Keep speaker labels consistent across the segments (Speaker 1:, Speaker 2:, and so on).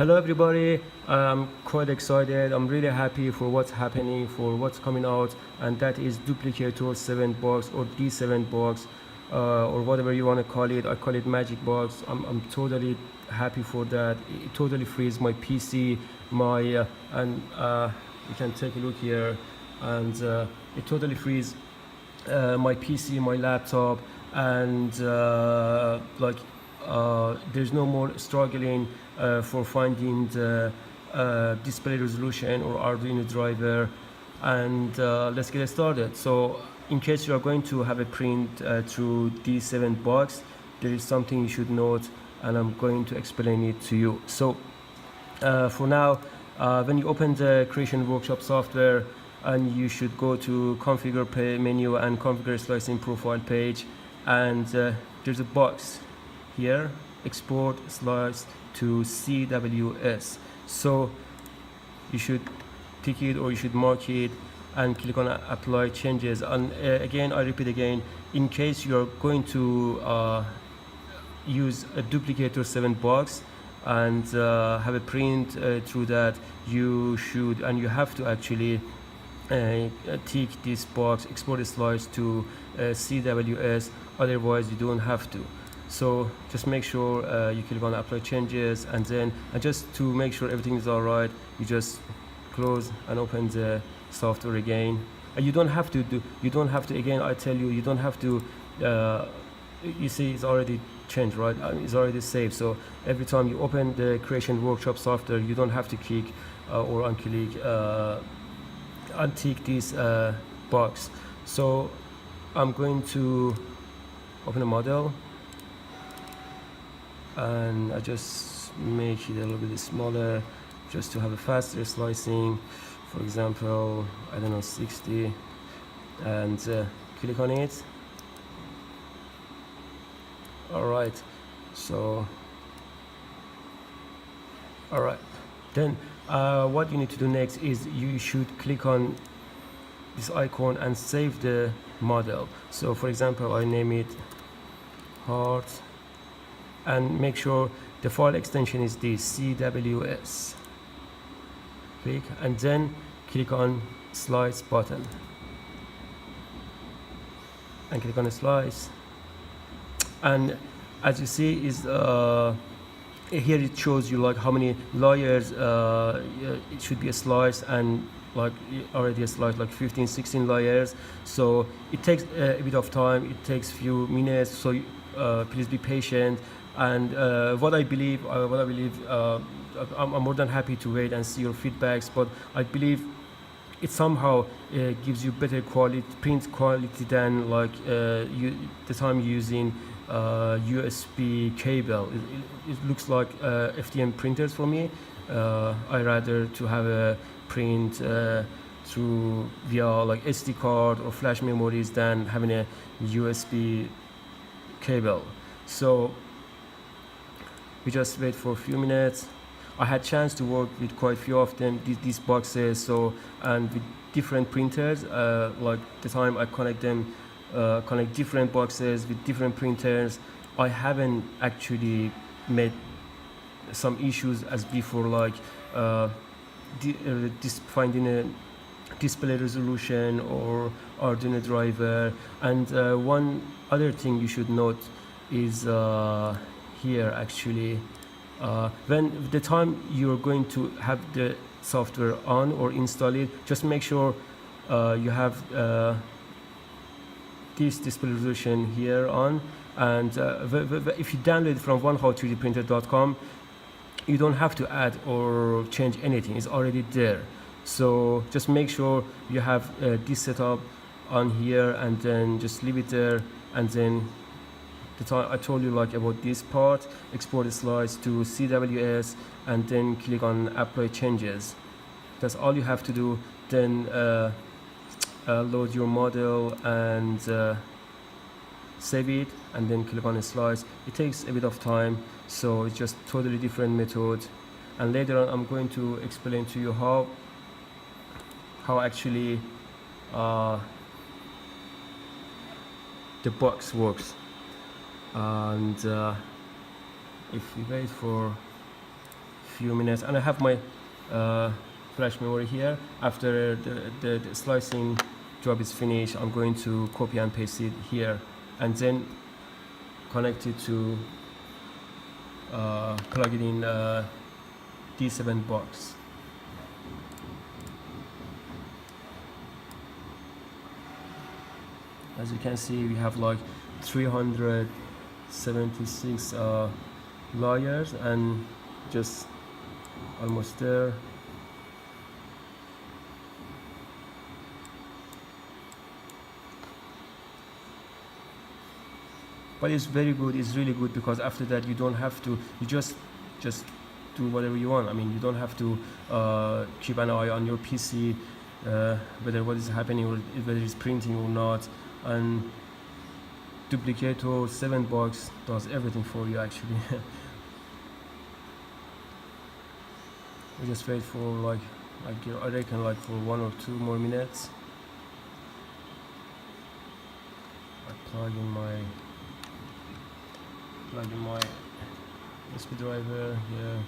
Speaker 1: Hello everybody, I'm quite excited. I'm really happy for what's happening, for what's coming out, and that is Duplicator 7 box or D7 box, or whatever you want to call it. I call it magic box. I'm totally happy for that. It totally frees my PC, you can take a look here, and it totally frees my PC, my laptop, and there's no more struggling for finding the display resolution or Arduino driver. And let's get started. So in case you are going to have a print through D7 box, there is something you should note, and I'm going to explain it to you. So for now, when you open the Creation Workshop software, and you should go to configure menu and configure slicing profile page, and there's a box here, export slice to CWS. So you should tick it, or you should mark it and click on apply changes. And again, I repeat again, in case you're going to use a Duplicator 7 box and have a print through that, you should and you have to actually tick this box, export a slice to CWS, otherwise you don't have to. So just make sure you click on apply changes, and then just to make sure everything is all right, you just close and open the software again. And you don't have to again, I tell you, you don't have to you see it's already changed, right? It's already saved. So every time you open the Creation Workshop software, you don't have to click or untick this box. So I'm going to open a model, and I just make it a little bit smaller just to have a faster slicing. For example, I don't know, 60, and click on it. All right, so all right, then what you need to do next is you should click on this icon and save the model. So for example, I name it heart, and make sure the file extension is this CWS. Click, and then click on slice button, and click on the slice. And as you see, is here it shows you like how many layers it should be a slice, and like already a slice like 15-16 layers. So it takes a bit of time, it takes few minutes, so please be patient. And what I believe I'm more than happy to wait and see your feedbacks, but I believe it somehow gives you better quality, print quality, than like the time using USB cable. It looks like FDM printers for me. I rather to have a print through via like SD card or flash memories than having a USB cable. So we just wait for a few minutes. I had chance to work with quite a few of them, these boxes, so, and with different printers. Like the time I connect different boxes with different printers, I haven't actually made some issues as before, like finding a display resolution or Arduino driver. And one other thing you should note is here actually, when the time you're going to have the software on or install it, just make sure you have this display resolution here on. And if you download it from onehowtodprinter.com, you don't have to add or change anything, it's already there. So just make sure you have this setup on here, and then just leave it there. And then the time I told you like about this part, export the slice to CWS, and then click on apply changes. That's all you have to do. Then load your model and save it, and then click on a slice. It takes a bit of time, so it's just totally different method. And later on I'm going to explain to you how actually the box works. And if we wait for few minutes, and I have my flash memory here. After the slicing job is finished, I'm going to copy and paste it here, and then connect it to plug it in D7 box. As you can see, we have like 376 layers, and just almost there. But it's very good, it's really good, because after that you don't have to, you just do whatever you want. I mean, you don't have to keep an eye on your PC whether what is happening, or whether it's printing or not. And Duplicator 7 box does everything for you actually. We just wait for like I reckon like for 1 or 2 more minutes. I plug in my USB driver here.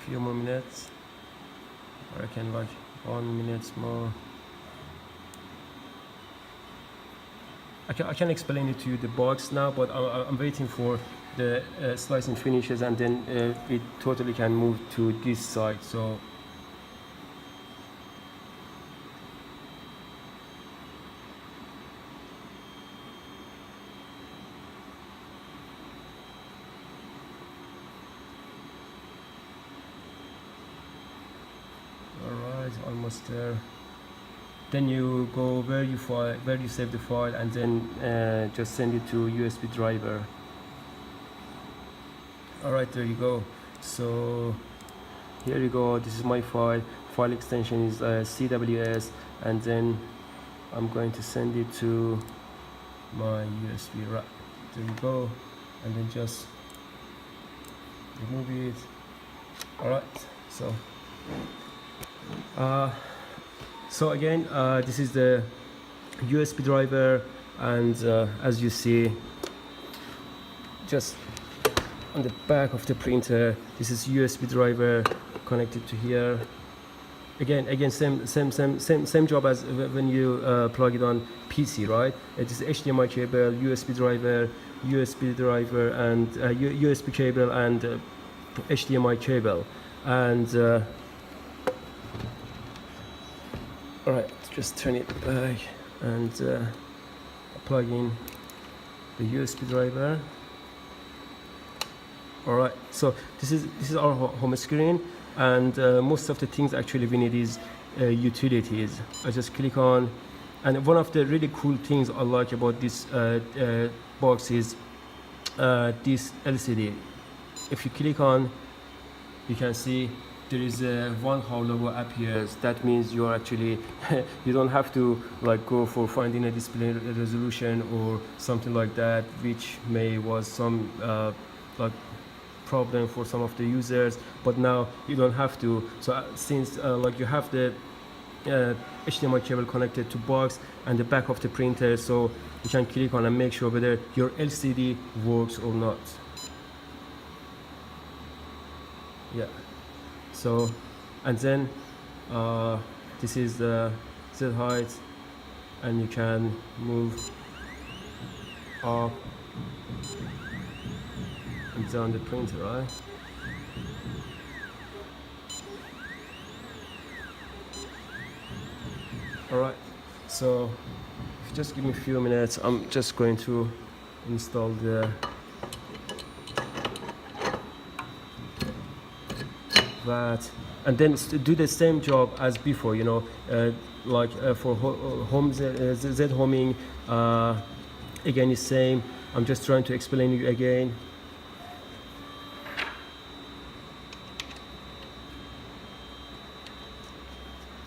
Speaker 1: Few more minutes. I reckon like 1 minute more. I can explain it to you the box now, but I'm waiting for the slicing finishes, and then we totally can move to this side. So alright, almost there. Then you go where you save the file, and then just send it to USB driver. Alright, there you go. So here you go, this is my file extension is CWS, and then I'm going to send it to my USB rack. There you go, and then just remove it. Alright, so again, this is the USB driver, and as you see, just on the back of the printer, this is USB driver connected to here. Again, same job as when you plug it on PC, right? It is HDMI cable, USB driver, and USB cable, and HDMI cable, and all right, just turn it back and plug in the USB driver. All right, so this is our home screen, and most of the things actually we need is utilities. I just click on, and one of the really cool things I like about this box is this LCD. If you click on, you can see there is a one how logo appears. That means you're actually you don't have to like go for finding a display resolution or something like that, which was some like problem for some of the users, but now you don't have to. So since like you have the HDMI cable connected to box and the back of the printer, so you can click on and make sure whether your LCD works or not. Yeah, so, and then this is the Z height, and you can move up and down the printer, right? Alright, so if you just give me a few minutes, I'm just going to install that, and then do the same job as before, you know, like for home Z homing, again it's same. I'm just trying to explain you again.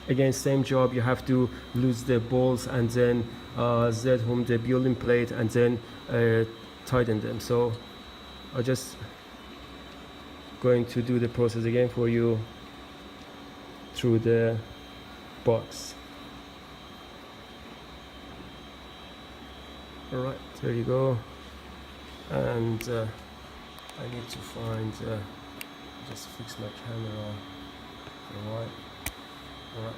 Speaker 1: Again, same job, you have to lose the bolts and then Z home the building plate and then tighten them. So I'm just going to do the process again for you. through the box. Alright, there you go. And I need to find just fix my camera for a while. Alright.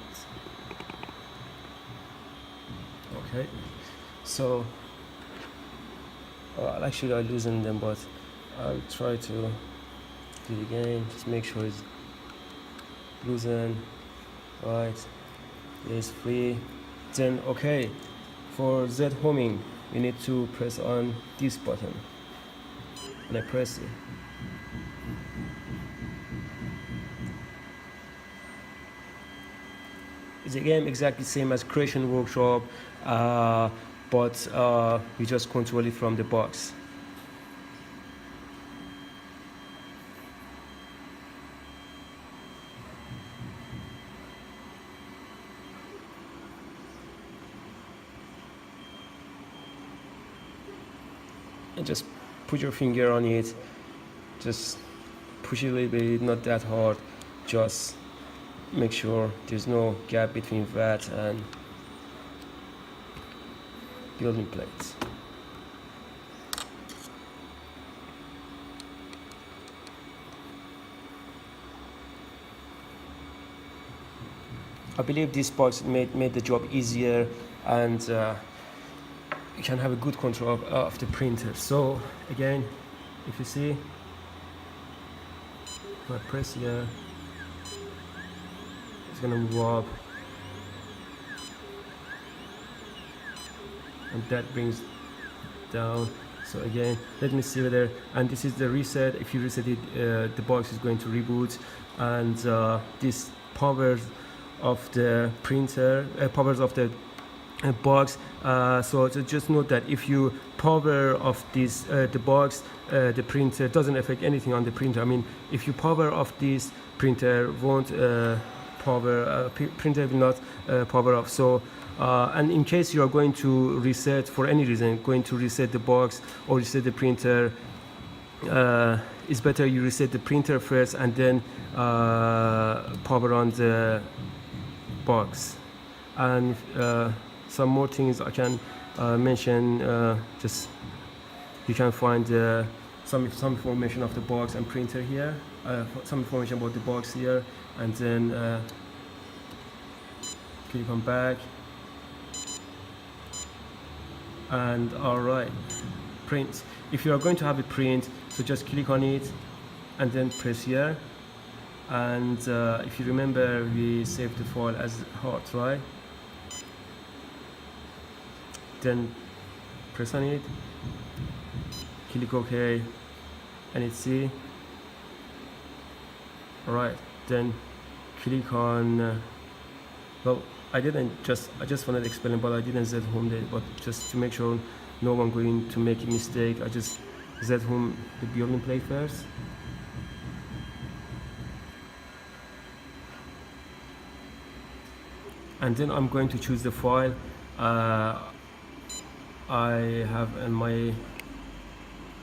Speaker 1: Okay, so actually I loosened them, but I'll try to do it again. Just make sure it's loosen. Right, it's free. Then okay, for Z homing you need to press on this button, and I press it. It's again exactly same as creation workshop, but we just control it from the box. And just put your finger on it, just push it a little bit, not that hard, just make sure there's no gap between that and building plates. I believe this box made the job easier, and you can have a good control of the printer. So again, if you see, if I press here, it's gonna move up, and that brings down. So again, let me see whether, and this is the reset. If you reset it, the box is going to reboot, and this powers of the printer, powers of the box. So just note that if you power off this the box, the printer doesn't affect anything on the printer. I mean, if you power off this, printer won't power, printer will not power off. So and in case you are going to reset for any reason, going to reset the box or reset the printer, it's better you reset the printer first and then power on the box. And some more things I can mention, just you can find some information of the box and printer here, some information about the box here, and then click on back, and alright, print. If you are going to have a print, so just click on it and then press here, and if you remember, we saved the file as hot, right? Then press on it, click OK, and it's C. Alright, then click on well, I just wanted to explain, but I didn't Z home it, but just to make sure no one going to make a mistake, I just Z home the building plate first. And then I'm going to choose the file I have in my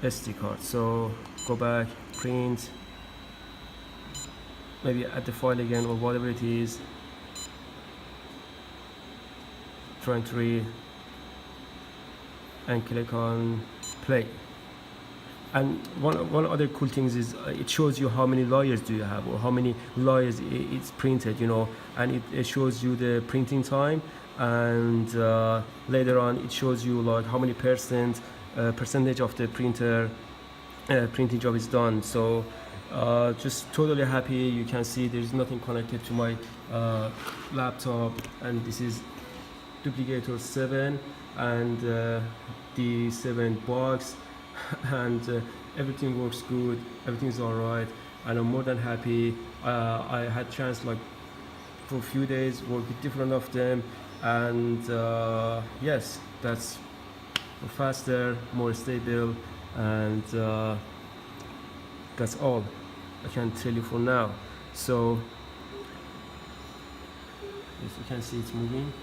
Speaker 1: SD card. So go back, print, maybe add the file again or whatever it is, trying to read, and click on play. And one other cool thing is it shows you how many layers do you have, or how many layers it's printed, you know, and it shows you the printing time, and later on it shows you like how many percentage of the printing job is done. So just totally happy. You can see there's nothing connected to my laptop, and this is Duplicator 7 and the 7 box, and everything works good, everything's all right, and I'm more than happy. I had chance like for a few days work with different of them, and yes, that's faster, more stable, and that's all I can tell you for now. So as you can see, it's moving.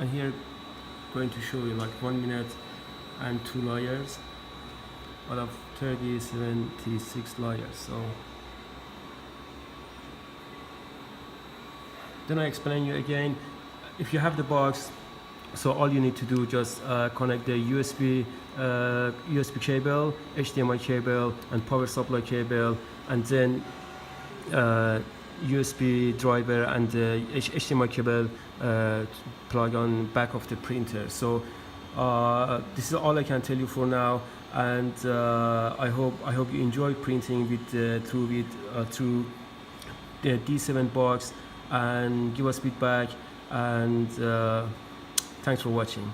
Speaker 1: and here going to show you like 1 minute and 2 layers out of 76 layers. So then I explain you again. If you have the box, so all you need to do just connect the USB cable, HDMI cable, and power supply cable, and then USB driver and the HDMI cable plug on back of the printer. So this is all I can tell you for now, and I hope you enjoy printing with through the D7 box, and give us feedback, and thanks for watching.